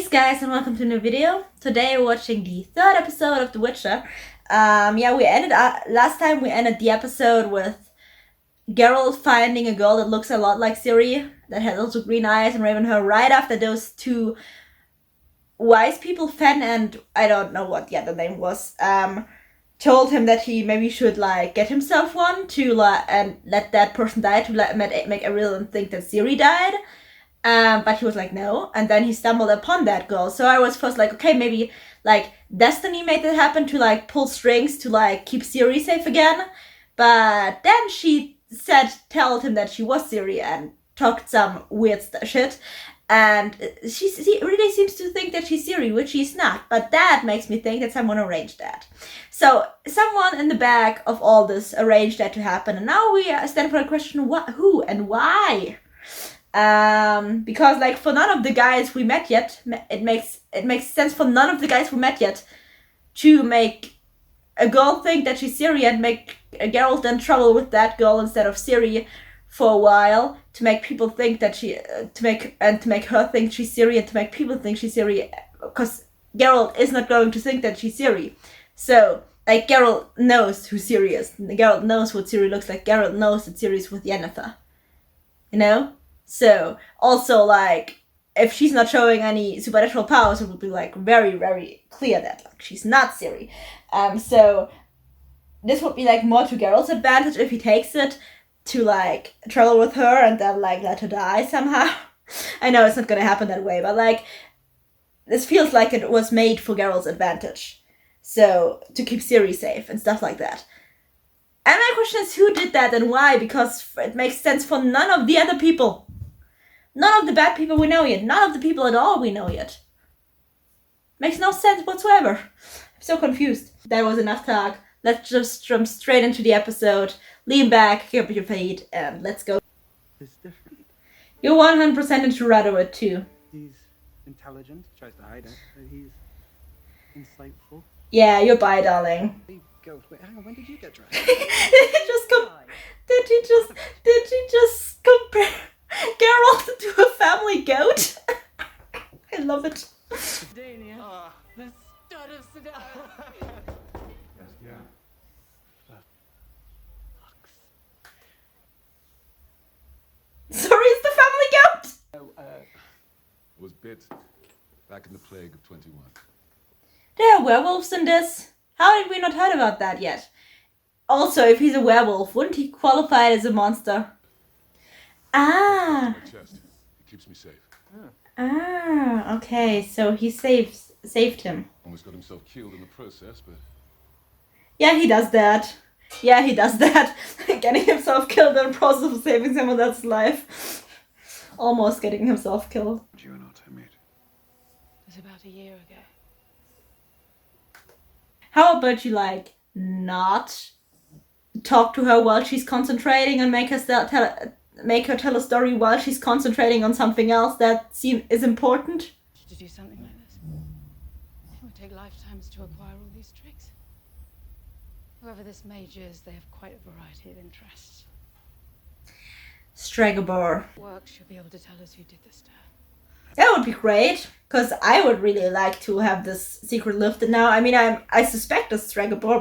Thanks guys and welcome to a new video. Today we're watching the third episode of The Witcher. Last time we ended the episode with Geralt finding a girl that looks a lot like Ciri, that has also green eyes and raven hair, right after those two wise people, Fen and I don't know what the other name was, told him that he maybe should get himself one to and let that person die to make everyone think that Ciri died. But he was like, no. And then he stumbled upon that girl. So I was first like, okay, maybe Destiny made that happen to pull strings to keep Ciri safe again. But then she told him that she was Ciri and talked some weird shit. And she really seems to think that she's Ciri, which she's not. But that makes me think that someone arranged that. So someone in the back of all this arranged that to happen. And now we stand for the question, who and why? Because for none of the guys we met yet, it makes sense for none of the guys we met yet to make a girl think that she's Ciri and make Geralt in trouble with that girl instead of Ciri for a while, to make people think that to make her think she's Ciri and to make people think she's Ciri, because Geralt is not going to think that she's Ciri. So Geralt knows who Ciri is. Geralt knows what Ciri looks like. Geralt knows that Ciri is with Yennefer. You know? So, also, if she's not showing any supernatural powers, it would be, very, very clear that, she's not Ciri. So, this would be, more to Geralt's advantage if he takes it to, travel with her and then, let her die somehow. I know it's not gonna happen that way, but, this feels like it was made for Geralt's advantage. So, to keep Ciri safe and stuff like that. And my question is, who did that and why? Because it makes sense for none of the other people. None of the bad people we know yet. None of the people at all we know yet. Makes no sense whatsoever. I'm so confused. That was enough talk. Let's just jump straight into the episode. Lean back, kick up your feet, and let's go. It's different. You're 100% into Radovid too. He's intelligent, tries to hide it, but he's insightful. Yeah, you're bi, darling. Wait, hang on, when did you get dressed? Did he just compare Geralt to a family goat? I love it. Dania, the stud of Sedona. Yes, yeah. Sorry, it's the family goat? Was bit back in the plague of 21. There are werewolves in this. How did we not heard about that yet? Also, if he's a werewolf, wouldn't he qualify as a monster? Ah. My chest. It keeps me safe. Ah, okay, so he saved him. Almost got himself killed in the process, but Yeah, he does that. Getting himself killed in the process of saving someone else's life. Almost getting himself killed. You and I met. It was about a year ago. How about you not talk to her while she's concentrating and make her tell a story while she's concentrating on something else that is important? To do something like this, it would take lifetimes to acquire all these tricks. Whoever this mage is, they have quite a variety of interests. Stregobor. Work should be able to tell us who did this to her. That would be great, because I would really like to have this secret lifted now. I mean, I suspect it's Stregobor,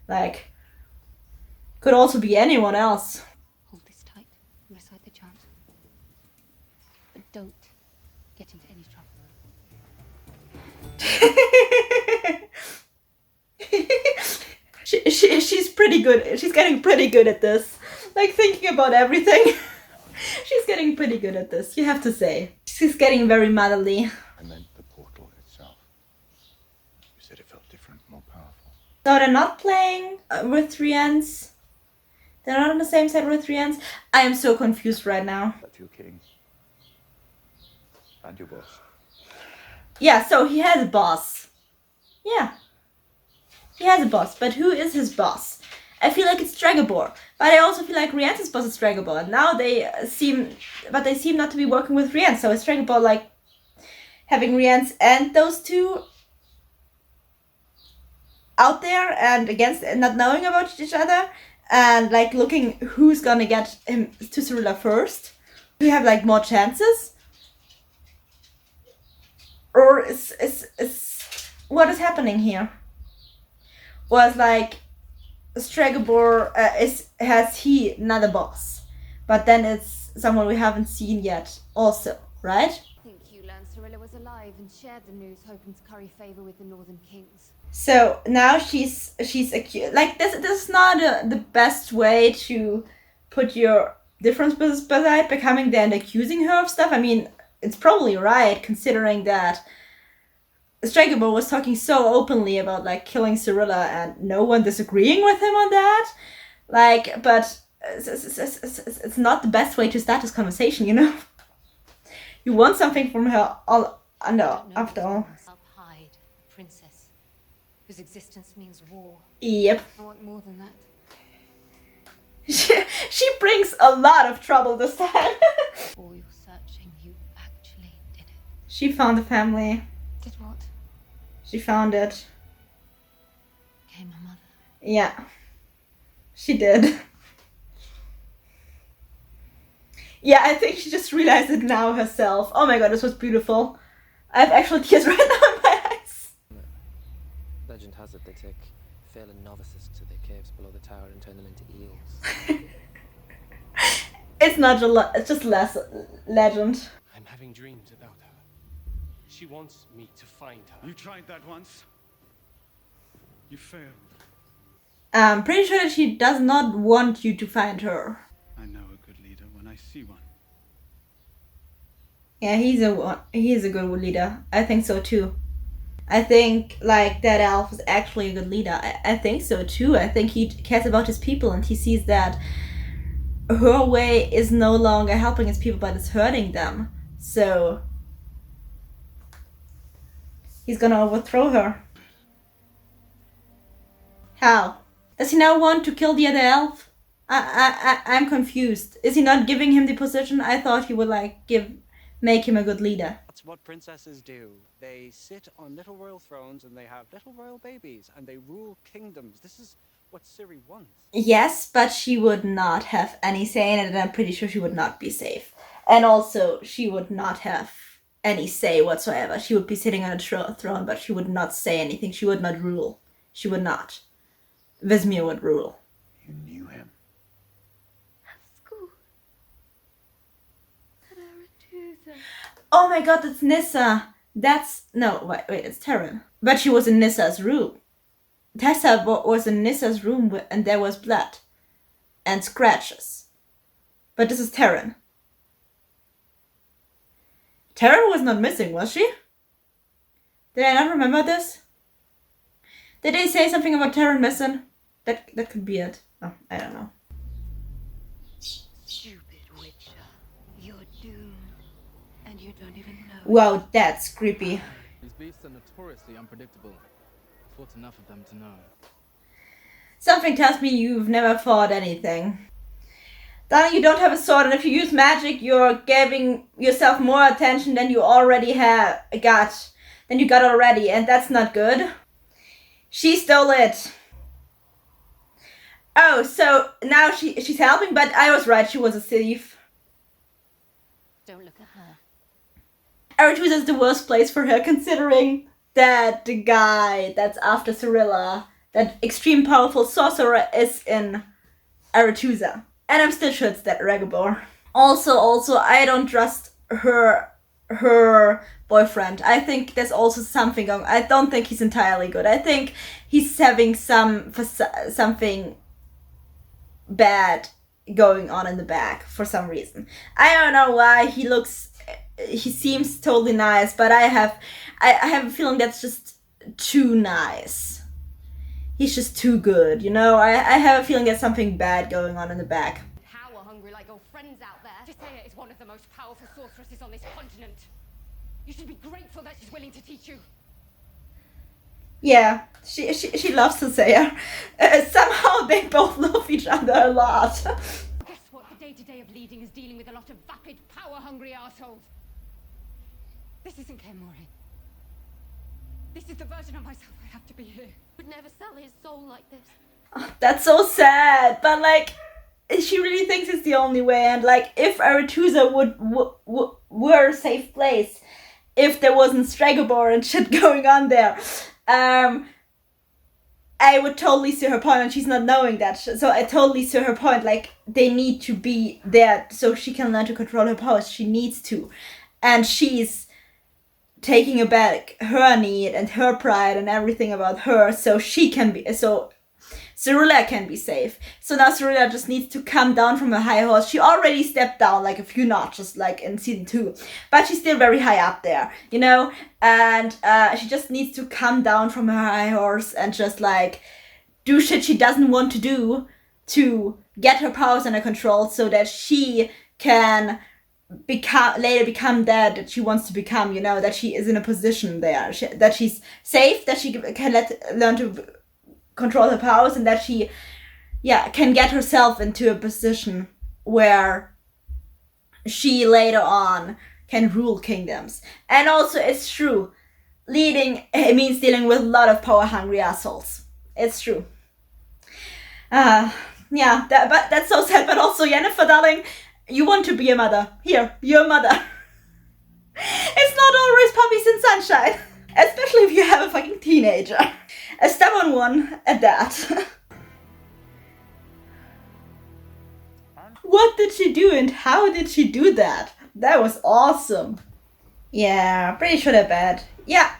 but could also be anyone else. Hold this tight, recite the chant. But don't get into any trouble. She's pretty good. She's getting pretty good at this. Thinking about everything. She's getting pretty good at this, you have to say. She's getting very motherly. I meant the portal itself. You said it felt different, more powerful. So they're not playing with Rience. They're not on the same side with Rience. I am so confused right now. That's your king. And your boss. Yeah, so he has a boss. Yeah. He has a boss, but who is his boss? I feel like it's Stregobor, but I also feel like Rience's boss is Stregobor, and now they seem not to be working with Rience, so is Stregobor having Rience and those two out there and against, not knowing about each other, and looking who's gonna get him to Cyrilla first? Do we have more chances? or is what is happening here? Was like Stregobor has he another boss, but then it's someone we haven't seen yet also, right? I think you learned Cirilla was alive and shared the news, hoping to curry favor with the Northern Kings. So now she's accused. Like this is not the best way to put your difference beside becoming there and accusing her of stuff. I mean, it's probably right considering that Stregobor was talking so openly about like killing Cirilla and no one disagreeing with him on that. Like, but it's not the best way to start this conversation, you know. You want something from her after all. Hyde, a princess whose existence means war. Yep. I want more than that. She brings a lot of trouble this time. All your searching, you actually did it. She found the family. Did what? She found it. Became a mother. Yeah. She did. Yeah, I think she just realized it now herself. Oh my god, this was beautiful. I have actual tears right now in my eyes. Legend has it they take fallen novices to the caves below the tower and turn them into eels. It's not it's just less legend. I'm having dreams about her. She wants me to find her. You tried that once. You failed. I'm pretty sure that she does not want you to find her. I know a good leader when I see one. Yeah, he's a good leader. I think so too. I think like that elf is actually a good leader. I think so too. I think he cares about his people and he sees that her way is no longer helping his people but it's hurting them. So he's gonna overthrow her. How? Does he now want to kill the other elf? I'm confused. Is he not giving him the position? I thought he would like make him a good leader. That's what princesses do. They sit on little royal thrones and they have little royal babies and they rule kingdoms. This is what Ciri wants. Yes, but she would not have any say in it and I'm pretty sure she would not be safe. And also, she would not have any say whatsoever. She would be sitting on a throne, but she would not say anything. She would not rule. She would not. Vizmir would rule. You knew him. School. Aretusa. Oh my god, that's Nissa. Wait, it's Terran. But she was in Nissa's room. Tessa was in Nissa's room and there was blood. And scratches. But this is Terran. Terran was not missing, was she? Did I not remember this? Did they say something about Terran missing? That could be it. Oh, I don't know. Stupid Witcher. You're doomed. And you don't even know. Wow, that's creepy. These beasts are notoriously unpredictable. I've fought enough of them to know. Something tells me you've never fought anything. Darling, you don't have a sword, and if you use magic, you're giving yourself more attention than you already got already, and that's not good. She stole it. Oh, so now she's helping, but I was right, she was a thief. Don't look at her. Aretusa is the worst place for her, considering that the guy that's after Cirilla, that extreme powerful sorcerer, is in Aretusa. And I'm still sure it's that Regobor. Also, I don't trust her boyfriend. I think there's also something going. I don't think he's entirely good. I think he's having something bad going on in the back for some reason. I don't know why. He seems totally nice, but I have a feeling that's just too nice. He's just too good, you know? I have a feeling there's something bad going on in the back. Power hungry like your friends out there. Tissaia is one of the most powerful sorceresses on this continent. You should be grateful that she's willing to teach you. Yeah, she loves Tissaia. Somehow they both love each other a lot. Guess what? The day-to-day of leading is dealing with a lot of vapid, power-hungry assholes. This isn't Kaer Morhen. This is the version of myself I have to be here. Would never sell his soul like this. That's so sad, but like, she really thinks it's the only way, and like, if Aretusa were a safe place, if there wasn't Stregobor and shit going on there. I would totally see her point, and she's not knowing that. So I totally see her point. Like, they need to be there so she can learn to control her powers. She needs to. And she's taking back her need and her pride and everything about her so she can be, so Cirilla can be safe. So now Cirilla just needs to come down from her high horse. She already stepped down like a few notches, like in season 2, but she's still very high up there, you know. And she just needs to come down from her high horse and just like do shit she doesn't want to do to get her powers under control, so that she can later become that she wants to become. You know, that she is in a position there, that she's safe, that she can learn to control her powers, and that she can get herself into a position where she later on can rule kingdoms. And also, it's true, leading means dealing with a lot of power hungry assholes. It's true. But that's so sad. But also, Yennefer, darling, you want to be a mother. Here, you're a mother. It's not always puppies and sunshine, especially if you have a fucking teenager. A stubborn one at that. What did she do and how did she do that? That was awesome. Yeah, pretty sure they're bad. Yeah.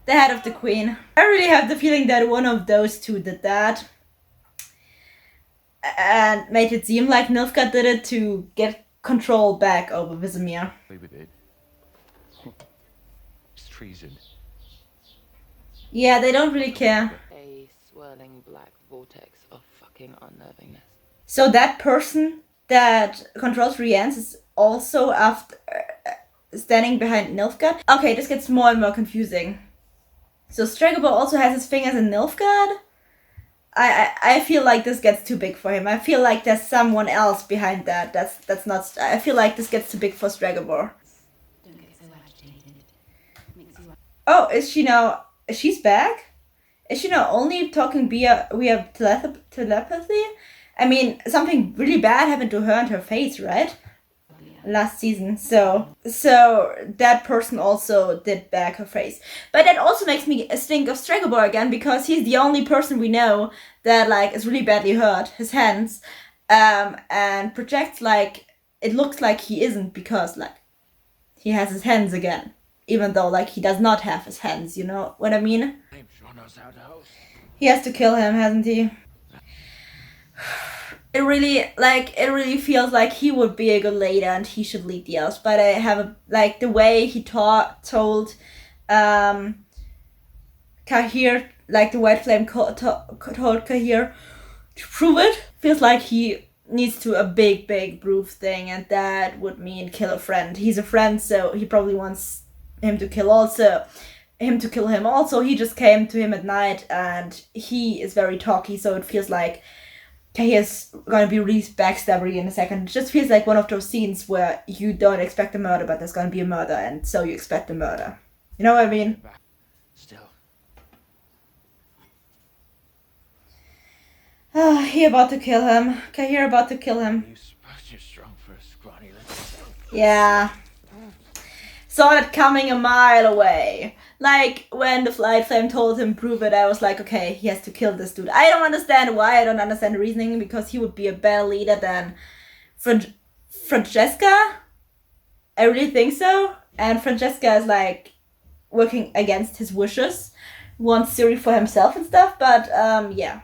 The head of the queen. I really have the feeling that one of those two did that. And made it seem like Nilfgaard did it to get control back over Vizimir. Leave it. It's treason. Yeah, they don't really care. A swirling black vortex of fucking unnervingness. So that person that controls Rience is also after standing behind Nilfgaard? Okay, this gets more and more confusing. So Stregobor also has his fingers in Nilfgaard? I feel like this gets too big for him. I feel like there's someone else behind that. That's not. I feel like this gets too big for Stregobor. Oh, is she now? She's back? Is she now only talking via telepathy? I mean, something really bad happened to her and her face, right? Last season. So that person also did back her face. But that also makes me think of Stregobor again, because he's the only person we know that like is really badly hurt, his hands, and projects like it looks like he isn't, because like he has his hands again, even though like he does not have his hands, you know what I mean? He has to kill him, hasn't he? It really feels like he would be a good leader and he should lead the elves. But I have the way he told Cahir, like the White Flame told Cahir to prove it. Feels like he needs to a big proof thing, and that would mean kill a friend. He's a friend, so he probably wants him to kill him also. He just came to him at night and he is very talky, so it feels like Cahir's gonna be really backstabbery in a second. It just feels like one of those scenes where you don't expect a murder, but there's gonna be a murder, and so you expect a murder. You know what I mean? Still. He about to kill him. Cahir about to kill him. You suppose you're strong for a scrawny little... Yeah. Saw it coming a mile away. Like, when the White Flame told him prove it, I was like, okay, he has to kill this dude. I don't understand why, I don't understand the reasoning, because he would be a better leader than Francesca. I really think so. And Francesca is like working against his wishes, wants Ciri for himself and stuff, but yeah.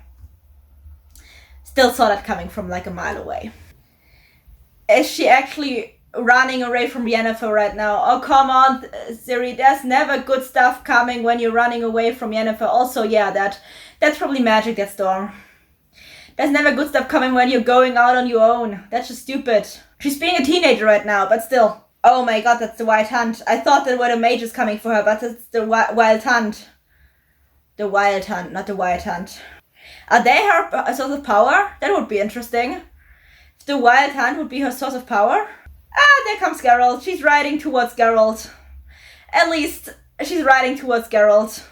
Still saw that coming from like a mile away. Is she actually running away from Yennefer right now? Oh, come on, Ciri, there's never good stuff coming when you're running away from Yennefer. Also, yeah, that's probably magic, that storm. There's never good stuff coming when you're going out on your own. That's just stupid. She's being a teenager right now, but still. Oh my god, that's the White Hunt. I thought that were the mages coming for her, but it's the Wild Hunt. The Wild Hunt, not the White Hunt. Are they her source of power? That would be interesting. If the Wild Hunt would be her source of power. Ah, there comes Geralt. She's riding towards Geralt. At least she's riding towards Geralt.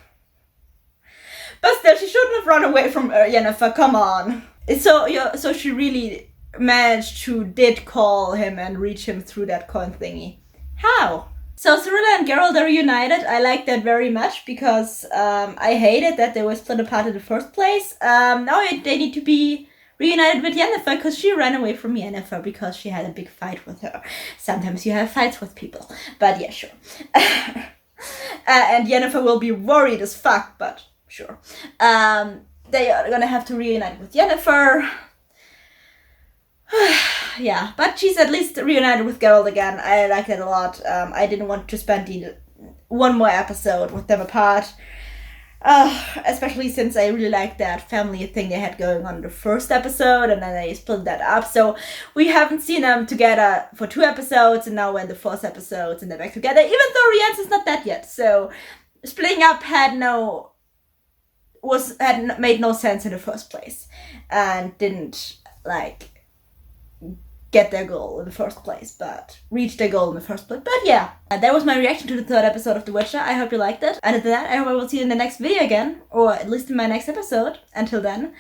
But still, she shouldn't have run away from Yennefer. Come on. So she really managed to call him and reach him through that coin thingy. How? So Cirilla and Geralt are reunited. I like that very much because I hated that they were split apart in the first place. Now they need to be reunited with Yennefer because she ran away from Yennefer because she had a big fight with her. Sometimes you have fights with people, but yeah, sure. And Yennefer will be worried as fuck, but sure. They are gonna have to reunite with Yennefer. Yeah, but she's at least reunited with Geralt again. I like that a lot. I didn't want to spend one more episode with them apart. Especially since I really liked that family thing they had going on in the first episode, and then they split that up. So we haven't seen them together for 2 episodes, and now we're in the 4th episode, and they're back together, even though Rience is not that yet. So splitting up had made no sense in the first place, and didn't get their goal in the first place, but reach their goal in the first place. But yeah, that was my reaction to the 3rd episode of The Witcher. I hope you liked it. And after that, I hope I will see you in the next video again, or at least in my next episode. Until then,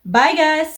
bye guys!